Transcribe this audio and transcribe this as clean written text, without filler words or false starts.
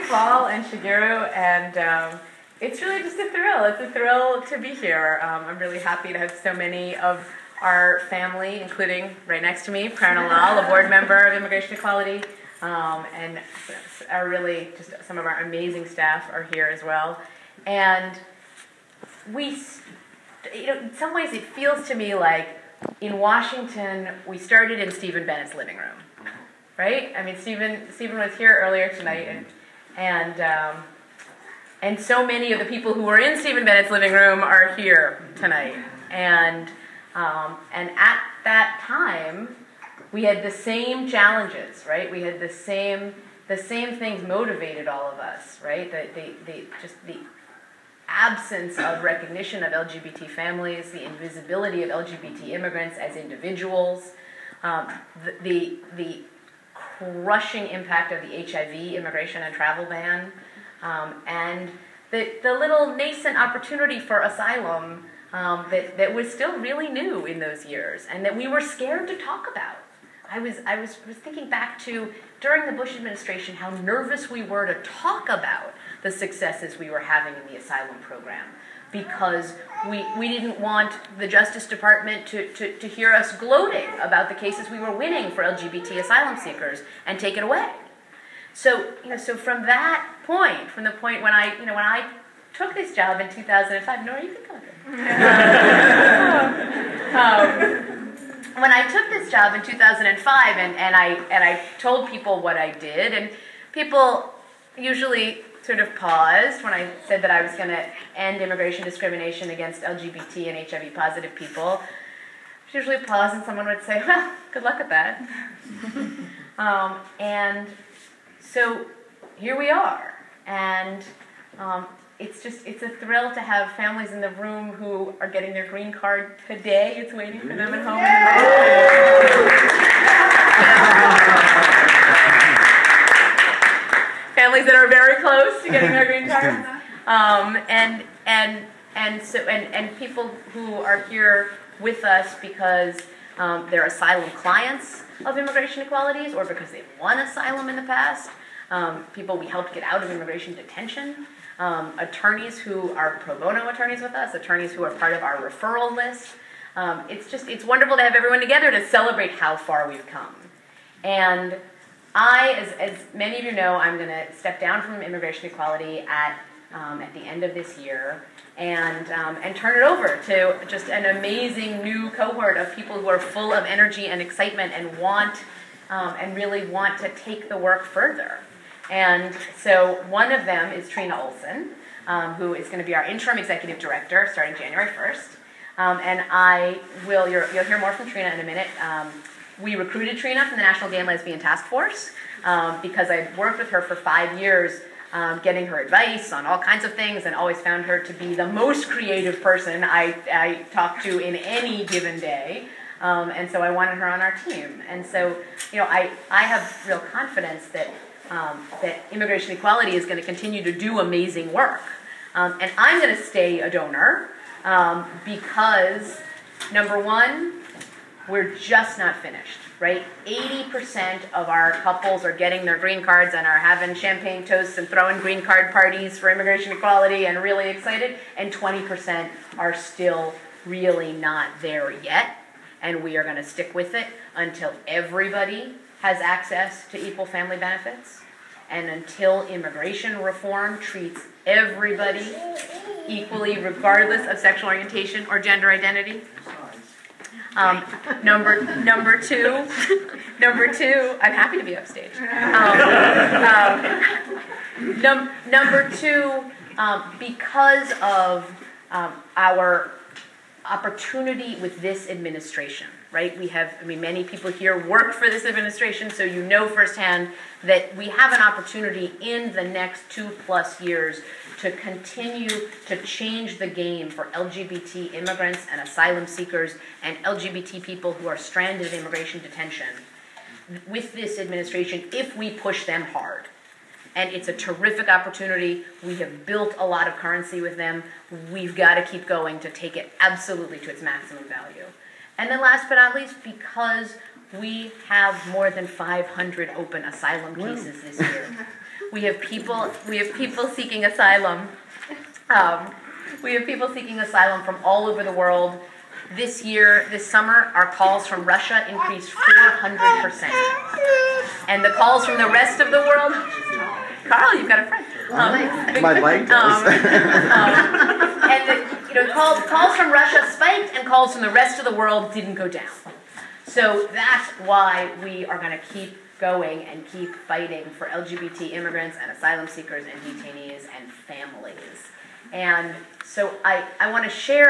Paul and Shigeru, and it's really just a thrill. It's a thrill to be here. I'm really happy to have so many of our family, including right next to me, Prerna Lal, a board member of Immigration Equality, and are really just some of our amazing staff are here as well. And we, in some ways, it feels to me like in Washington, we started in Stephen Bennett's living room, right? I mean, Stephen was here earlier tonight, and so many of the people who were in Stephen Bennett's living room are here tonight. And at that time, we had the same challenges, right? We had the same things motivated all of us, right? Just the absence of recognition of LGBT families, the invisibility of LGBT immigrants as individuals, the crushing impact of the HIV immigration and travel ban, and the little nascent opportunity for asylum that was still really new in those years, and that we were scared to talk about. I was thinking back to during the Bush administration how nervous we were to talk about the successes we were having in the asylum program, because we didn't want the Justice Department to hear us gloating about the cases we were winning for LGBT asylum seekers and take it away. So from that point, from the point when I took this job in 2005, Nora, you can come here. When I took this job in 2005, and I told people what I did, and people usually sort of paused when I said that I was going to end immigration discrimination against LGBT and HIV positive people. Usually paused, and someone would say, "Well, good luck with that." And so here we are, and it's a thrill to have families in the room who are getting their green card today. It's waiting for them at home. Families that are very close to getting their green cards, and people who are here with us because they're asylum clients of Immigration Equalities, or because they've won asylum in the past. People we helped get out of immigration detention. Attorneys who are pro bono attorneys with us, attorneys who are part of our referral list. It's wonderful to have everyone together to celebrate how far we've come. And as many of you know, I'm going to step down from Immigration Equality at the end of this year and turn it over to just an amazing new cohort of people who are full of energy and excitement and really want to take the work further. And so one of them is Trina Olson, who is going to be our interim executive director starting January 1st. And you'll hear more from Trina in a minute. We recruited Trina from the National Gay and Lesbian Task Force because I worked with her for 5 years getting her advice on all kinds of things, and always found her to be the most creative person I talked to in any given day. And so I wanted her on our team. And so, I have real confidence that Immigration Equality is going to continue to do amazing work. And I'm going to stay a donor because, number one, we're just not finished, right? 80% of our couples are getting their green cards and are having champagne toasts and throwing green card parties for Immigration Equality and really excited, and 20% are still really not there yet. And we are going to stick with it until everybody has access to equal family benefits, and until immigration reform treats everybody equally, regardless of sexual orientation or gender identity. Number two, I'm happy to be upstage. Number two, because of our opportunity with this administration, right? Many people here work for this administration, so you know firsthand that we have an opportunity in the next 2+ years to continue to change the game for LGBT immigrants and asylum seekers and LGBT people who are stranded in immigration detention with this administration if we push them hard. And it's a terrific opportunity. We have built a lot of currency with them. We've got to keep going to take it absolutely to its maximum value. And then last but not least, because we have more than 500 open asylum cases this year. We have people seeking asylum. We have people seeking asylum from all over the world. This summer, our calls from Russia increased 400%. And the calls from the rest of the world, Carl, you've got a friend. My mic does. And calls from Russia spiked, and calls from the rest of the world didn't go down. So that's why we are going to keep going and keep fighting for LGBT immigrants and asylum seekers and detainees and families. And so I want to share